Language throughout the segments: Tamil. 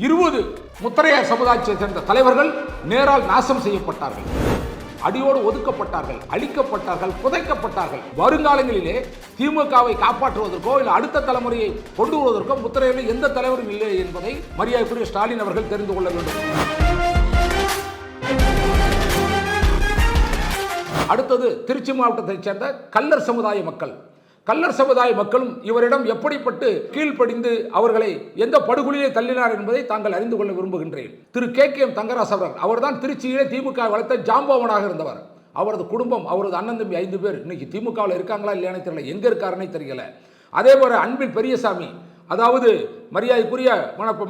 20 முத்தரையர் சமுதாயத்தை சேர்ந்த தலைவர்கள் நேரால் நாசம் செய்யப்பட்டார்கள், அடியோடு ஒதுக்கப்பட்டார்கள், அழிக்கப்பட்டார்கள், புதைக்கப்பட்டார்கள். வருங்காலங்களிலே திமுகவை காப்பாற்றுவதற்கோ இல்லை அடுத்த தலைமுறையை கொண்டு வருவதற்கோ முத்திரையில் எந்த தலைவரும் இல்லை என்பதை மரியாதைக்குரிய ஸ்டாலின் அவர்கள் தெரிந்து கொள்ள வேண்டும். அடுத்தது திருச்சி மாவட்டத்தைச் சேர்ந்த கல்லர் சமுதாய மக்கள். கல்லர் சமுதாய மக்களும் இவரிடம் எப்படிப்பட்டு கீழ்ப்படிந்து அவர்களை எந்த படுகொலியை தள்ளினார் என்பதை தாங்கள் அறிந்து கொள்ள விரும்புகின்றேன். திரு KKM தங்கராஜ் அவர்தான் திருச்சியிலே திமுக வளர்த்த ஜாம்பவனாக இருந்தவர். அவரது குடும்பம், அவரது அண்ணன் தம்பி 5 பேர் இன்னைக்கு திமுகவில் இருக்காங்களா இல்லையானே தெரியல, எங்க இருக்காருன்னே தெரியல. அதே போல அன்பில் பெரியசாமி, அதாவது மரியாதைக்குரிய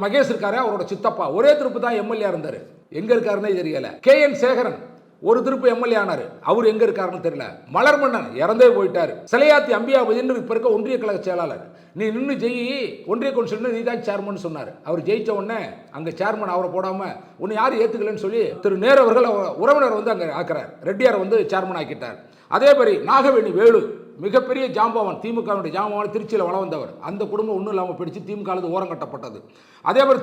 மகேஷ் இருக்காரு, அவரோட சித்தப்பா, ஒரே திருப்பு தான் எம்எல்ஏ இருந்தாரு, எங்க இருக்காருன்னே தெரியல. KN சேகரன் ஒரு திருப்பு எம்எல்ஏ ஆனாரு, அவர் எங்க இருக்காருன்னு தெரியல. மலர்மன்னன் இறந்தே போயிட்டாரு. சிலையாத்தி அம்பியாபதி இப்ப இருக்க ஒன்றிய கழக செயலாளர், நீ நின்று ஜெயி, ஒன்றிய கவுன்சில் நீ தான் சேர்மன் சொன்னார். அவர் ஜெயிச்ச உடனே அங்க சேர்மன் அவரை போடாம உன்னை யாரும் ஏத்துக்கலன்னு சொல்லி திரு நேரு அவர்கள் உறவினர் வந்து அங்க ஆக்குறார், ரெட்டியாரை வந்து சேர்மன் ஆக்கிட்டார். அதே மாதிரி நாகவேணி வேலு மிகப்பெரிய ஜாம்பவான், திமுக ஜாம்பவான், திருச்சியில் வள வந்தவர். அந்த குடும்பம் ஒன்றும் இல்லாமல் பிடிச்சு திமுக ஓரம் கட்டப்பட்டது. அதே மாதிரி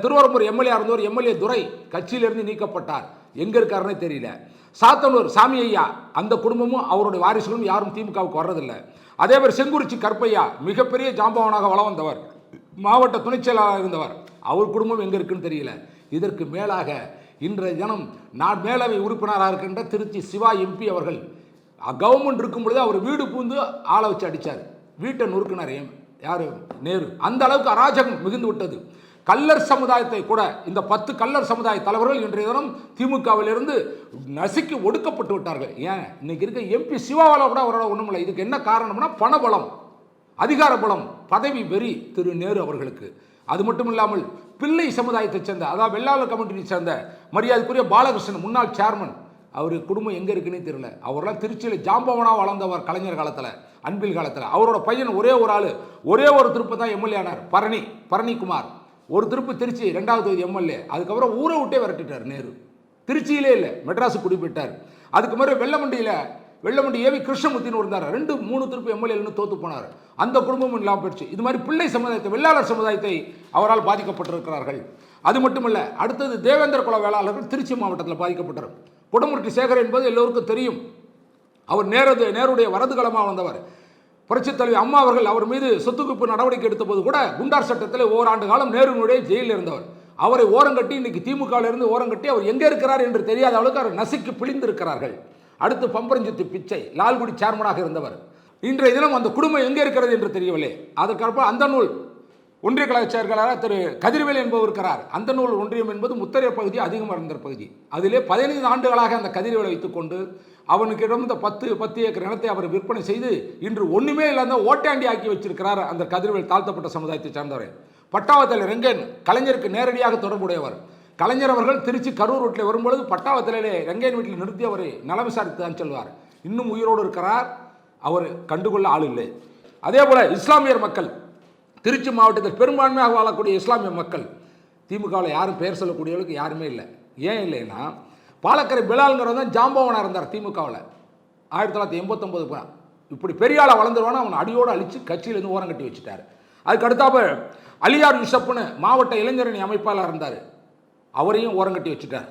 திருவரம்பூர் எம்எல்ஏ இருந்தவர் எம்எல்ஏ துரை கட்சியிலிருந்து நீக்கப்பட்டார், எங்க இருக்காருன்னே தெரியல. சாத்தனூர் சாமி ஐயா, அந்த குடும்பமும் அவருடைய வாரிசுகளும் யாரும் திமுகவுக்கு வர்றதில்லை. அதே மாதிரி செங்குறிச்சி கற்பையா மிகப்பெரிய ஜாம்பவனாக வள வந்தவர், மாவட்ட துணை செயலாளர் இருந்தவர், அவர் குடும்பம் எங்க இருக்குன்னு தெரியல. இதற்கு மேலாக இன்றைய தினம் மேலவை உறுப்பினராக இருக்கின்ற திருச்சி சிவா MP அவர்கள் கவர்மெண்ட் இருக்கும் பொழுது அவர் வீடு பூந்து ஆளை வச்சு அடித்தார், வீட்டை நொறுக்கினார் யாரு, நேரு. அந்த அளவுக்கு அராஜகம் மிகுந்து விட்டது. கல்லர் சமுதாயத்தை கூட இந்த 10 கல்லர் சமுதாய தலைவர்கள் இன்றைய தினம் திமுகவிலிருந்து நசுக்கி ஒடுக்கப்பட்டு விட்டார்கள். ஏன் இன்னைக்கு இருக்க MP சிவாவால கூட அவரோட ஒண்ணுமில்லை. இதுக்கு என்ன காரணம்னா பணபலம், அதிகார பலம், பதவி வெறி திரு நேரு அவர்களுக்கு. அது மட்டும் இல்லாமல் பிள்ளை சமுதாயத்தை சேர்ந்த, அதாவது வெள்ளாளர் கமிட்டியை சேர்ந்த மரியாதைக்குரிய பாலகிருஷ்ணன் முன்னாள் சேர்மன், அவர் குடும்பம் எங்கே இருக்குன்னே தெரியல. அவரெல்லாம் திருச்சியில் ஜாம்பவனாக வளர்ந்தவர் கலைஞர் காலத்தில், அன்பில் காலத்தில். அவரோட பையன் ஒரே ஒரு ஆள், ஒரே ஒரு திருப்பு தான் எம்எல்ஏ ஆனார், பரணிக்குமார். ஒரு திருப்பு திருச்சி 2வது தொகுதி எம்எல்ஏ. அதுக்கப்புறம் ஊரை விட்டே விரட்டிட்டார் நேரு, திருச்சியிலே இல்லை, மெட்ராஸுக்கு குடிபோயிட்டார். அதுக்கு மாதிரி வெள்ளமண்டி ஏவி கிருஷ்ணமூர்த்தின்னு இருந்தார், 2-3 திருப்பு எம்எல்ஏன்னு தோத்து போனார். அந்த குடும்பமும் இல்லாமல் போயிடுச்சு. இது மாதிரி பிள்ளை சமுதாயத்தை, வெள்ளாளர் சமுதாயத்தை அவரால் பாதிக்கப்பட்டிருக்கிறார்கள். அது மட்டுமல்ல, அடுத்தது தேவேந்திர குல வேளாளர்கள் திருச்சி மாவட்டத்தில் பாதிக்கப்பட்டார். குடமுருட்டி சேகர் என்பது எல்லோருக்கும் தெரியும். அவர் நேருடைய வரது களமாக வந்தவர். புரட்சித் தலைவி அம்மா அவர்கள் அவர் மீது சொத்து குவிப்பு நடவடிக்கை எடுத்த போது கூட குண்டார் சட்டத்தில் ஓராண்டு காலம் நேருனுடைய ஜெயிலில் இருந்தவர். அவரை ஓரங்கட்டி இன்னைக்கு திமுகவிலிருந்து ஓரங்கட்டி அவர் எங்கே இருக்கிறார் என்று தெரியாத அளவுக்கு அவர் நசுக்கி பிழிந்திருக்கிறார்கள். அடுத்து பம்பரஞ்சித்து பிச்சை, லால்குடி சேர்மனாக இருந்தவர். இன்றைய தினம் அந்த குடும்பம் எங்கே இருக்கிறது என்று தெரியவில்லை. அதற்கப்புறம் அந்த நூல் ஒன்றிய கழக செயலாளர் திரு கதிர்வேல் என்பவர் இருக்கிறார். அந்த நூல் ஒன்றியம் என்பது முத்தரையர் பகுதி அதிகமாக இருந்த பகுதி. அதிலே 15 ஆண்டுகளாக அந்த கதிர்வேலை வைத்துக்கொண்டு அவனுக்கு இருந்த 10 ஏக்கர் நிலத்தை அவர் விற்பனை செய்து இன்று ஒன்றுமே இல்லாத ஓட்டாண்டி ஆக்கி வச்சிருக்கிறார் அந்த கதிர்வேல் தாழ்த்தப்பட்ட சமுதாயத்தை சார்ந்தவர். பட்டாவத்தில் ரெங்கன் கலைஞருக்கு நேரடியாக தொடர்புடையவர். கலைஞர் அவர்கள் திருச்சி கரூர் ரோட்டில் வரும்பொழுது பட்டாவத்திலே ரெங்கன் வீட்டில் நிறுத்தி அவர் நலம் விசாரித்து தான் செல்வார். இன்னும் உயிரோடு இருக்கிறார், அவர் கண்டுகொள்ள ஆள் இல்லை. அதே போல இஸ்லாமியர் மக்கள், திருச்சி மாவட்டத்தில் பெரும்பான்மையாக வாழக்கூடிய இஸ்லாமிய மக்கள், திமுகவில் யாரும் பெயர் சொல்லக்கூடியவர்களுக்கு யாருமே இல்லை. ஏன் இல்லைன்னா, பாலக்கரை பிலால்ங்கிறவன் தான் ஜாம்பவனாக இருந்தார் திமுகவில் 1989. இப்படி பெரிய ஆளாக வளர்ந்துருவானா அவனை அடியோடு அழித்து கட்சியிலேருந்து ஓரம் கட்டி வச்சுட்டார். அதுக்கு அடுத்தாப்ப அலியார் யூசப்னு மாவட்ட இளைஞரணி அமைப்பாளர் இருந்தார், அவரையும் ஓரம் கட்டி வச்சுட்டார்.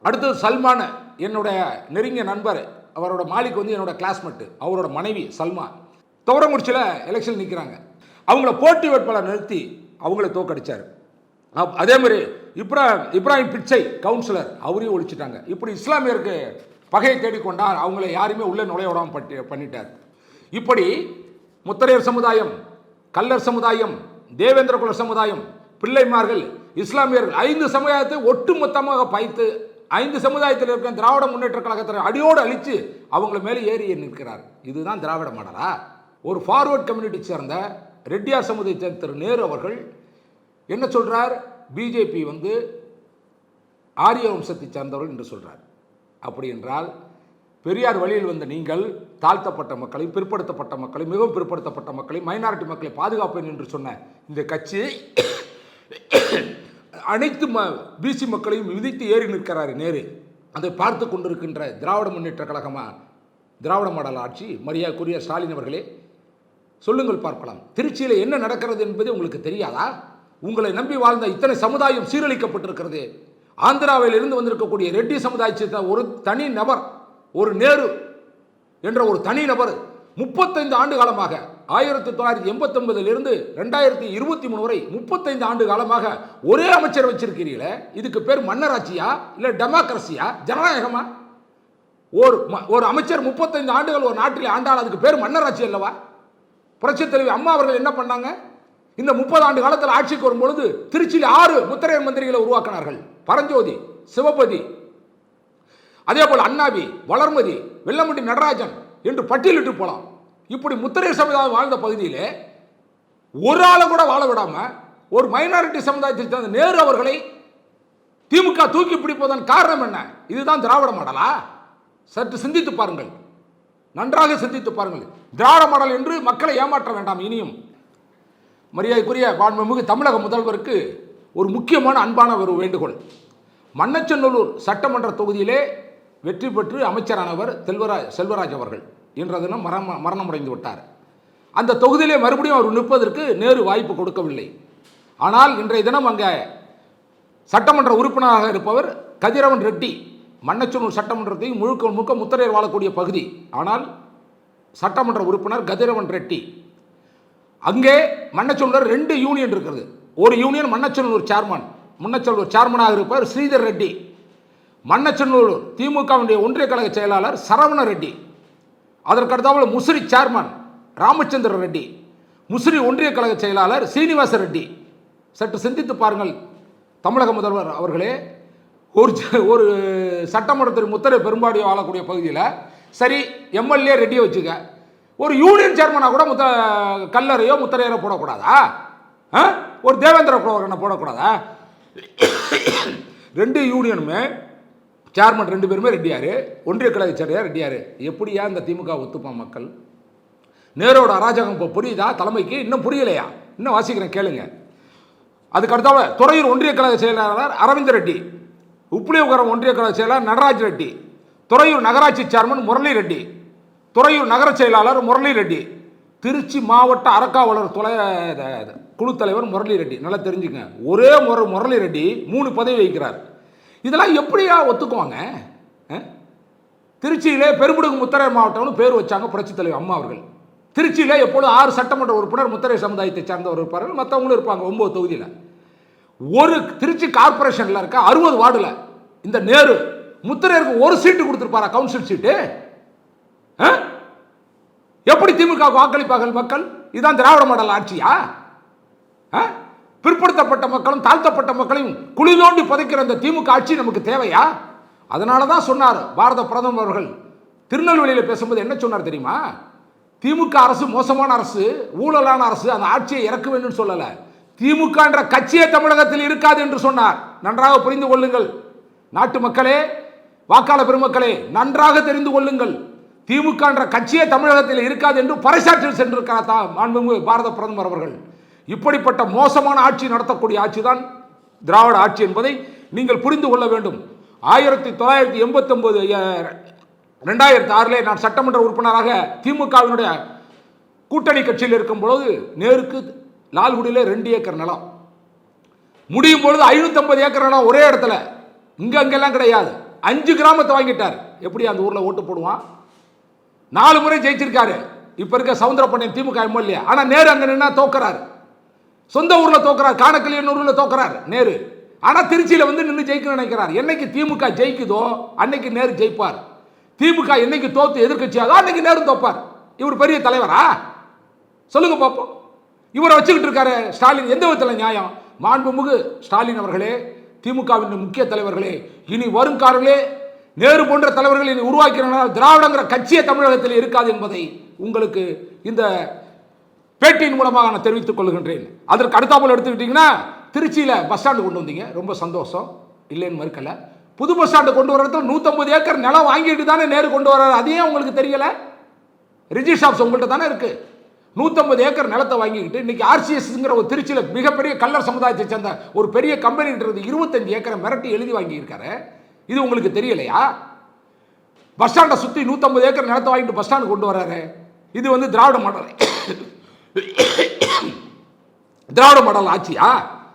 அடுத்தது சல்மான, என்னுடைய நெருங்கிய நண்பர், அவரோட மாலிக் வந்து என்னோட கிளாஸ்மேட்டு, அவரோட மனைவி சல்மா துவரங்குறிச்சியில் எலெக்ஷன் நிற்கிறாங்க. அவங்கள போட்டி வேட்பாளர் நிறுத்தி அவங்கள தோக்கடிச்சார். அதே மாதிரி இப்ராஹிம் பிச்சை கவுன்சிலர், அவரையும் ஒழிச்சிட்டாங்க. இப்படி இஸ்லாமியருக்கு பகையை தேடிக்கொண்டார், அவங்கள யாருமே உள்ளே நுழைய விடாமல் பண்ணிட்டார். இப்படி முத்தரையர் சமுதாயம், கல்லர் சமுதாயம், தேவேந்திர குல சமுதாயம், பிள்ளைமார்கள், இஸ்லாமியர்கள் 5 சமுதாயத்தை ஒட்டுமொத்தமாக பாய்த்து 5 சமுதாயத்தில் இருக்கிற திராவிட முன்னேற்ற கழகத்தை அடியோடு அழித்து அவங்கள மேலே ஏறி நிற்கிறார். இதுதான் திராவிட மாடலா? ஒரு ஃபார்வர்ட் கம்யூனிட்டி சேர்ந்த ரெட்டியார் சமுதாயத்தை திரு நேரு அவர்கள் என்ன சொல்றார்? பிஜேபி வந்து ஆரிய வம்சத்தை சார்ந்தவர்கள் என்று சொல்றார். அப்படி என்றால் பெரியார் வழியில் வந்த நீங்கள் தாழ்த்தப்பட்ட மக்களை, பிற்படுத்தப்பட்ட மக்களை, மிகவும் பிற்படுத்தப்பட்ட மக்களை, மைனாரிட்டி மக்களை பாதுகாப்பேன் என்று சொன்ன இந்த கட்சி அனைத்து பிசி மக்களையும் விதித்து ஏறி நிற்கிறார் நேரு. அதை பார்த்து கொண்டிருக்கின்ற திராவிட முன்னேற்ற கழகமா திராவிட மாடல் ஆட்சி? மரியாதைக்குரிய ஸ்டாலின் அவர்களே, சொல்லுங்கள் பார்க்கலாம். திருச்சியில் என்ன நடக்கிறது என்பது உங்களுக்கு தெரியாதா? உங்களை நம்பி வாழ்ந்த இத்தனை சமுதாயம் சீரழிக்கப்பட்டிருக்கிறது. ஆந்திராவில் இருந்து வந்திருக்கக்கூடிய ரெட்டி சமுதாயத்தை ஒரு தனி நபர், ஒரு நேரு என்ற ஒரு தனி நபர் 35 ஆண்டு காலமாக 1989 இருந்து 2023 வரை 35 ஆண்டு காலமாக ஒரே அமைச்சர் வச்சிருக்கிறீங்களே, இதுக்கு பேர் மன்னராட்சியா இல்ல டெமோக்ரஸியா, ஜனநாயகமா? ஒரு அமைச்சர் 35 ஆண்டுகள் ஒரு நாட்டில் ஆண்டால் அதுக்கு பேர் மன்னராட்சி அல்லவா? புரட்சித் தலைவி அம்மா அவர்கள் என்ன பண்ணாங்க? இந்த 30 ஆண்டு காலத்தில் ஆட்சிக்கு வரும்பொழுது திருச்சியில் 6 முத்திரையர் மந்திரிகளை உருவாக்கினார்கள். பரஞ்சோதி, சிவபதி, அதே போல் அண்ணாவி, வளர்மதி, வெள்ளமண்டி நடராஜன் என்று பட்டியலிட்டு போலாம். இப்படி முத்திரையர் சமுதாயம் வாழ்ந்த பகுதியிலே ஒரு ஆளை கூட வாழ விடாம ஒரு மைனாரிட்டி சமுதாயத்தை சேர்ந்த நேரு அவர்களை திமுக தூக்கி பிடிப்பதன் காரணம் என்ன? இதுதான் திராவிட மாடலா? சற்று சிந்தித்து பாருங்கள், நன்றாக சிந்தித்து பாருங்கள். திராவிட மாடல் என்று மக்களை ஏமாற்ற வேண்டாம். இனியும் மரியாதைக்குரிய மாண்புமிகு தமிழக முதல்வருக்கு ஒரு முக்கியமான அன்பான ஒரு வேண்டுகோள். மண்ணச்சநல்லூர் சட்டமன்ற தொகுதியிலே வெற்றி பெற்று அமைச்சரானவர் செல்வராஜ் அவர்கள் இன்ற தினம் மரணமடைந்து விட்டார். அந்த தொகுதியிலே மறுபடியும் அவர் நிற்பதற்கு நேரு வாய்ப்பு கொடுக்கவில்லை. ஆனால் இன்றைய தினம் அங்கே சட்டமன்ற உறுப்பினராக இருப்பவர் கதிரவன் ரெட்டி. மண்ணச்சநல்லூர் சட்டமன்றத்தை முழுக்க முழுக்க முத்திரையர் வாழக்கூடிய பகுதி. ஆனால் சட்டமன்ற உறுப்பினர் கதிரவன் ரெட்டி. அங்கே மண்ணச்சநல்லூர் 2 யூனியன் இருக்கிறது. ஒரு யூனியன் மண்ணச்சநல்லூர் சேர்மனாக இருப்பவர் ஸ்ரீதர் ரெட்டி. மண்ணச்சநல்லூர் திமுகவுடைய ஒன்றிய கழக செயலாளர் சரவண ரெட்டி. அதற்கடுத்தாமல் முசிறி சேர்மன் ராமச்சந்திர ரெட்டி, முசிறி ஒன்றிய கழக செயலாளர் சீனிவாச ரெட்டி. சற்று சிந்தித்து பாருங்கள் தமிழக முதல்வர் அவர்களே. ஒரு சட்டமன்றத்தில் முத்திரை பெரும்பாடியை வாழக்கூடிய பகுதியில் சரி எம்எல்ஏ ரெட்டியை வச்சுக்க, ஒரு யூனியன் சேர்மனாக கூட கல்லறையோ முத்திரையரோ போடக்கூடாதா? ஒரு தேவேந்திர குலவர்கனை போடக்கூடாதா? 2 யூனியனுமே சேர்மன் 2 பேருமே ரெட்டியாரு, ஒன்றிய கழக செயலாளர் ரெட்டியாரு. எப்படியா இந்த திமுக ஒத்துப்பான் மக்கள்? நேரோட அராஜகம் இப்போ புரியுதா தலைமைக்கு? இன்னும் புரியலையா? இன்னும் வாசிக்கிறேன் கேளுங்க. அதுக்கு அடுத்தால துறையூர் ஒன்றிய கழக செயலாளர் அரவிந்த் ரெட்டி, உப்புளியபுரம் ஒன்றிய கழக செயலாளர் நடராஜ் ரெட்டி, துறையூர் நகராட்சி சேர்மன் முரளி ரெட்டி, துறையூர் நகர செயலாளர் முரளி ரெட்டி, திருச்சி மாவட்ட அறக்காவலர் குழு தலைவர் முரளி ரெட்டி. நல்லா தெரிஞ்சுங்க, ஒரே முரளி ரெட்டி 3 பதவி வைக்கிறார். இதெல்லாம் எப்படியா ஒத்துக்குவாங்க? திருச்சியிலே பெரும்புடுகு முத்திரையர் மாவட்டம்னு பேர் வச்சாங்க புரட்சித் தலைவர் அம்மா அவர்கள். திருச்சியிலே எப்பொழுது 6 சட்டமன்ற உறுப்பினர் முத்திரையர் சமுதாயத்தை சார்ந்தவர் இருப்பார்கள், மற்றவங்களும் இருப்பாங்க 9 தொகுதியில். ஒரு திருச்சி கார்பரேஷனில் இருக்க 60 வார்டில் இந்த நேரு முத்திரையருக்கு 1 சீட்டு கொடுத்துருப்பாரா? கவுன்சில் சீட்டு. எப்படி திமுக வாக்களிப்பார்கள் மக்கள்? இதுதான் திராவிட மாடல் ஆட்சியா? பிற்படுத்தப்பட்ட மக்களும் தாழ்த்தப்பட்ட மக்களையும் குழி தோண்டி புதைக்கிற அந்த திமுக ஆட்சி நமக்கு தேவையா? அதனால தான் சொன்னார் பாரத பிரதமர் அவர்கள் திருநெல்வேலியில் பேசும்போது என்ன சொன்னார் தெரியுமா? திமுக அரசு மோசமான அரசு, ஊழலான அரசு, அந்த ஆட்சியை இறக்க வேண்டும் சொல்லல, திமுக என்ற கட்சியே தமிழகத்தில் இருக்காது என்று சொன்னார். நன்றாக புரிந்து கொள்ளுங்கள் நாட்டு மக்களே, வாக்காளர் பெருமக்களே, நன்றாக தெரிந்து கொள்ளுங்கள். திமுக என்ற கட்சியே தமிழகத்தில் இருக்காது என்று பறைசாற்றில் சென்றிருக்கிறார் மாண்புமிகு பாரத பிரதமர் அவர்கள். இப்படிப்பட்ட மோசமான ஆட்சி நடத்தக்கூடிய ஆட்சி தான் திராவிட ஆட்சி என்பதை நீங்கள் புரிந்து கொள்ள வேண்டும். 1989 2006 நான் சட்டமன்ற உறுப்பினராக திமுகவினுடைய கூட்டணி கட்சியில் இருக்கும் பொழுது நேருக்கு லால்குடியிலே 2 ஏக்கர் நிலம், முடியும் பொழுது 550 ஏக்கர் நிலம் ஒரே இடத்துல, அங்கெல்லாம் கிடையாது. 5 கிராமத்தை வாங்கிட்டார். எப்படி அந்த ஊரில் ஓட்டு போடுவான்? 4 முறை ஜெயிச்சிருக்காரு இப்ப இருக்க சவுந்தரபாண்டியன் திமுக எம்எல்ஏ. ஆனா நேரு அங்க நின்னா தோக்கறாரு, சொந்த ஊர்ல தோக்கறாரு, காணக்கிளியனூர்ல தோக்கறாரு நேரு. ஆனா திருச்சியில வந்து நின்று ஜெயிக்க நினைக்கிறார். என்னைக்கு திமுக ஜெயிக்குதோ அன்னைக்கு நேரு ஜெயிப்பார். திமுக என்னைக்கு தோத்து எதிர்கட்சியாதோ அன்னைக்கு நேரு தோப்பார். இவர் பெரிய தலைவரா? சொல்லுங்க பாப்போம். இவரை வச்சுக்கிட்டு இருக்காரு ஸ்டாலின். எந்த விதத்தில் நியாயம்? மாண்புமிகு ஸ்டாலின் அவர்களே, திமுகவின் முக்கிய தலைவர்களே, இனி வரும் காலங்களே நேரு போன்ற தலைவர்கள் இனி உருவாக்கிறார்கள். திராவிடங்கிற கட்சியே தமிழகத்தில் இருக்காது என்பதை உங்களுக்கு இந்த பேட்டியின் மூலமாக நான் தெரிவித்துக் கொள்கின்றேன். அதற்கு அடுத்தாப்புல எடுத்துக்கிட்டீங்கன்னா திருச்சியில் பஸ் ஸ்டாண்டு கொண்டு வந்தீங்க, ரொம்ப சந்தோஷம், இல்லைன்னு மறுக்கல. புது பஸ் ஸ்டாண்டு கொண்டு வரது 150 ஏக்கர் நிலம் வாங்கிட்டு தானே நேரு கொண்டு வர்றாரு. அதையே உங்களுக்கு தெரியல? ரிஜிஸ்டர் ஆஃபீஸ் உங்கள்கிட்ட தானே இருக்கு. 150 ஏக்கர் நிலத்தை வாங்கிக்கிட்டு இன்னைக்கு ஆர்சிஎஸ்ங்கிற ஒரு திருச்சியில் மிகப்பெரிய கல்லர் சமுதாயத்தை சேர்ந்த ஒரு பெரிய கம்பெனி 25 ஏக்கரை மிரட்டி எழுதி வாங்கியிருக்காரு. இது உங்களுக்கு தெரியலையா? பஸ் ஸ்டாண்டை சுற்றி 150 ஏக்கர் நிலத்தை வாங்கிட்டு பஸ் ஸ்டாண்டு கொண்டு வர்றாரு. இது வந்து திராவிட மாடல் ஆட்சியா?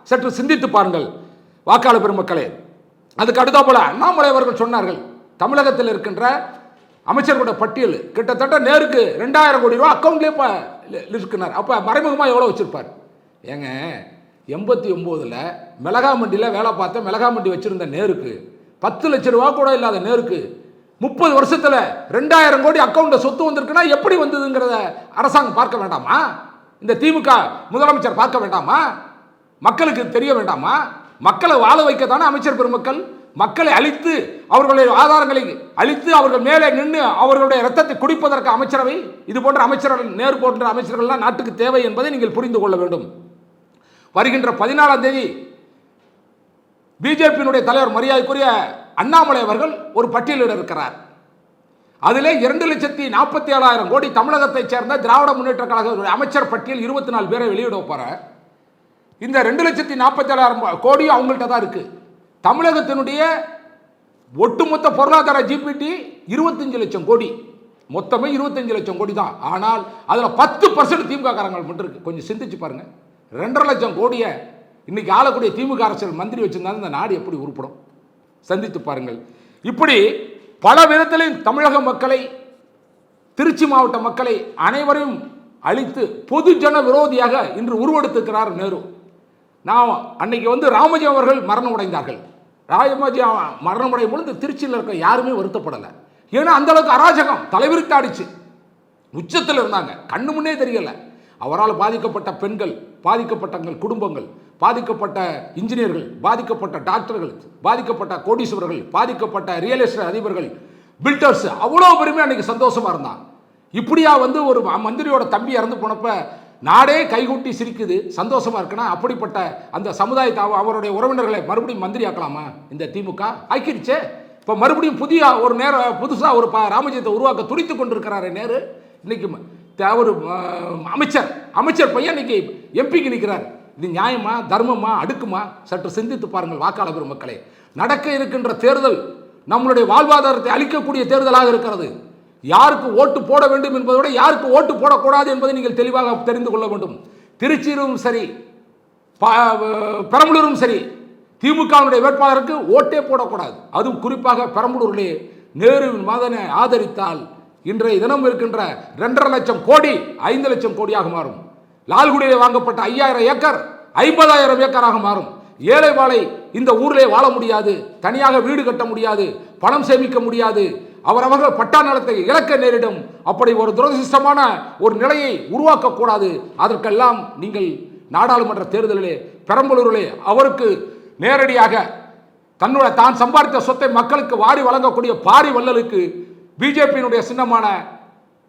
சற்று சிந்தித்து பாருங்கள் வாக்காளர் பெருமக்களே. அதுக்கு அடுத்த போல அண்ணாமலை அவர்கள் சொன்னார்கள், தமிழகத்தில் இருக்கின்ற அமைச்சர்களோட பட்டியல் கிட்டத்தட்ட நேருக்கு 2000 கோடி ரூபாய் அக்கௌண்ட்லேயே இருக்கிறார். அப்போ மறைமுகமாக எவ்வளோ வச்சிருப்பார்? ஏங்க 89ல் மிளகா மண்டியில் வேலை பார்த்த மிளகா மண்டி வச்சிருந்த நேருக்கு 10 லட்சம் ரூபா கூட இல்லாத நேருக்கு 30 வருஷத்தில் 2000 கோடி அக்கௌண்ட்டில் சொத்து வந்திருக்குன்னா எப்படி வந்ததுங்கிறத அரசாங்கம் பார்க்க வேண்டாமா? இந்த திமுக முதலமைச்சர் பார்க்க வேண்டாமா? மக்களுக்கு தெரிய வேண்டாமா? மக்களை வாழ வைக்க தானே அமைச்சர் பெருமக்கள். மக்களை அழித்து அவர்களுடைய ஆதாரங்களை அழித்து அவர்கள் மேலே நின்று அவர்களுடைய ரத்தத்தை குடிப்பதற்கு அமைச்சரவை இது போன்ற அமைச்சர்கள் நேரு போன்ற அமைச்சர்கள்லாம் நாட்டுக்கு தேவை என்பதை நீங்கள் புரிந்து கொள்ள வேண்டும். வருகின்ற 14ஆம் தேதி பிஜேபியினுடைய தலைவர் மரியாதைக்குரிய அண்ணாமலை அவர்கள் ஒரு பட்டியலிட இருக்கிறார். அதிலே 2,47,000 கோடி தமிழகத்தை சேர்ந்த திராவிட முன்னேற்ற கழக அமைச்சர் பட்டியல் 24 பேரை வெளியிட போற. இந்த 2,47,000 கோடி அவங்கள்ட்ட தான் இருக்கு. தமிழகத்தினுடைய ஒட்டுமொத்த பொருளாதார ஜிபிடி 25 லட்சம் கோடி, மொத்தமே 25 லட்சம் கோடி தான். ஆனால் அதில் 10% திமுக காரங்கள் மட்டும் இருக்கு. கொஞ்சம் சிந்திச்சு பாருங்க. 2.5 லட்சம் கோடியை இன்னைக்கு ஆளக்கூடிய திமுக அரசியல் மந்திரி வச்சிருந்தாலும் இந்த நாடு எப்படி உருப்படும்? சந்தித்து பாருங்கள். இப்படி பல விதத்திலும் தமிழக மக்களை, திருச்சி மாவட்ட மக்களை அனைவரையும் அழித்து பொதுஜன விரோதியாக இன்று உருவெடுத்திருக்கிறார் நேரு. நான் அன்னைக்கு ராமஜி அவர்கள் மரணம் அடைந்தார்கள். ராமஜி மரணம் அடையும் பொழுது திருச்சியில் இருக்க யாருமே வருத்தப்படலை. ஏன்னா அந்த அளவுக்கு அராஜகம் தலைவிரித்து ஆடிச்சு. உச்சத்தில் இருந்தாங்க, கண்ணு முன்னே தெரியல. அவரால் பாதிக்கப்பட்ட பெண்கள், பாதிக்கப்பட்ட குடும்பங்கள், பாதிக்கப்பட்ட இன்ஜினியர்கள், பாதிக்கப்பட்ட டாக்டர்கள், பாதிக்கப்பட்ட கோடீஸ்வரர்கள், பாதிக்கப்பட்ட ரியல் எஸ்டேட் அதிபர்கள், பில்டர்ஸ், அவ்வளோ பெருமை அன்னைக்கு சந்தோஷமா இருந்தான். இப்படியா ஒரு மந்திரியோட தம்பி இறந்து போனப்ப நாடே கைகூட்டி சிரிக்குது, சந்தோஷமா இருக்குன்னா அப்படிப்பட்ட அந்த சமுதாயத்தை அவருடைய உறவினர்களை மறுபடியும் மந்திரி ஆக்கலாமா? இந்த திமுக ஆக்கிடுச்சே. இப்போ மறுபடியும் புதுசாக ஒரு ராமஜியத்தை உருவாக்க துடித்து கொண்டிருக்கிறாரு நேரு. இன்னைக்கு ஒரு அமைச்சர் பையன் இன்னைக்கு எம்பிக்கு நிற்கிறார். இது நியாயமா, தர்மமா, அடுக்குமா? சற்று சிந்தித்து பாருங்கள் வாக்காளர் பெருமக்களே. நடக்க இருக்கின்ற தேர்தல் நம்மளுடைய வாழ்வாதாரத்தை அளிக்கக்கூடிய தேர்தலாக இருக்கிறது. யாருக்கு ஓட்டு போட வேண்டும் என்பதோட யாருக்கு ஓட்டு போடக்கூடாது என்பதை நீங்கள் தெளிவாக தெரிந்து கொள்ள வேண்டும். திருச்சியிலும் சரி, பெரம்பலூரும் சரி, திமுகவினுடைய வேட்பாளருக்கு ஓட்டே போடக்கூடாது. அதுவும் குறிப்பாக பெரம்பலூரிலே நேருவின் மகனை ஆதரித்தால் இன்றைய தினம் இருக்கின்ற 2.5 லட்சம் கோடி 5 லட்சம் கோடியாக மாறும். லால்குடியில் வாங்கப்பட்ட 5000 ஏக்கர் 50,000 ஏக்கராக மாறும். ஏழை வாழை இந்த ஊரிலே வாழ முடியாது, தனியாக வீடு கட்ட முடியாது, பணம் சேமிக்க முடியாது, அவரவர்கள் பட்டா நிலத்தை இழக்க நேரிடும். அப்படி ஒரு துரதிர்ஷ்டமான ஒரு நிலையை உருவாக்கக்கூடாது. அதற்கெல்லாம் நீங்கள் நாடாளுமன்ற தேர்தலிலே பெரம்பலூரிலே அவருக்கு நேரடியாக தான் சம்பாதித்த சொத்தை மக்களுக்கு வாரி வழங்கக்கூடிய பாரி வள்ளலுக்கு பிஜேபியினுடைய சின்னமான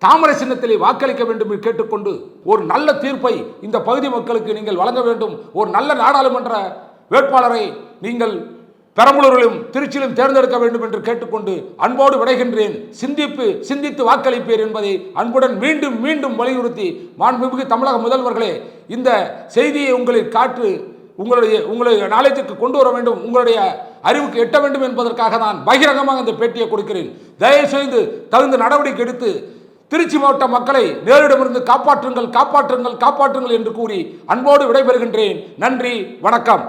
தாமரை சின்னத்திலே வாக்களிக்க வேண்டும் என்று கேட்டுக்கொண்டு ஒரு நல்ல தீர்ப்பை இந்த பகுதி மக்களுக்கு நீங்கள் வழங்க வேண்டும். ஒரு நல்ல நாடாளுமன்ற வேட்பாளரை நீங்கள் பெரம்பலூரிலும் திருச்சியிலும் தேர்ந்தெடுக்க வேண்டும் என்று கேட்டுக்கொண்டு அன்போடு விடைகின்றேன். சிந்தித்து வாக்களிப்பேர் என்பதை அன்புடன் மீண்டும் மீண்டும் வலியுறுத்தி, மாண்புமிகு தமிழக முதல்வர்களே, இந்த செய்தியை உங்களில் காற்று உங்களுடைய நாலேஜுக்கு கொண்டு வர வேண்டும், உங்களுடைய அறிவுக்கு எட்ட வேண்டும் என்பதற்காக நான் பகிரங்கமாக இந்த பேட்டியை கொடுக்கிறேன். தயவு செய்து தகுந்த நடவடிக்கை எடுத்து திருச்சி மாவட்ட மக்களை நேரிடமிருந்து காப்பாற்றுங்கள் என்று கூறி அன்போடு விடைபெறுகின்றேன். நன்றி, வணக்கம்.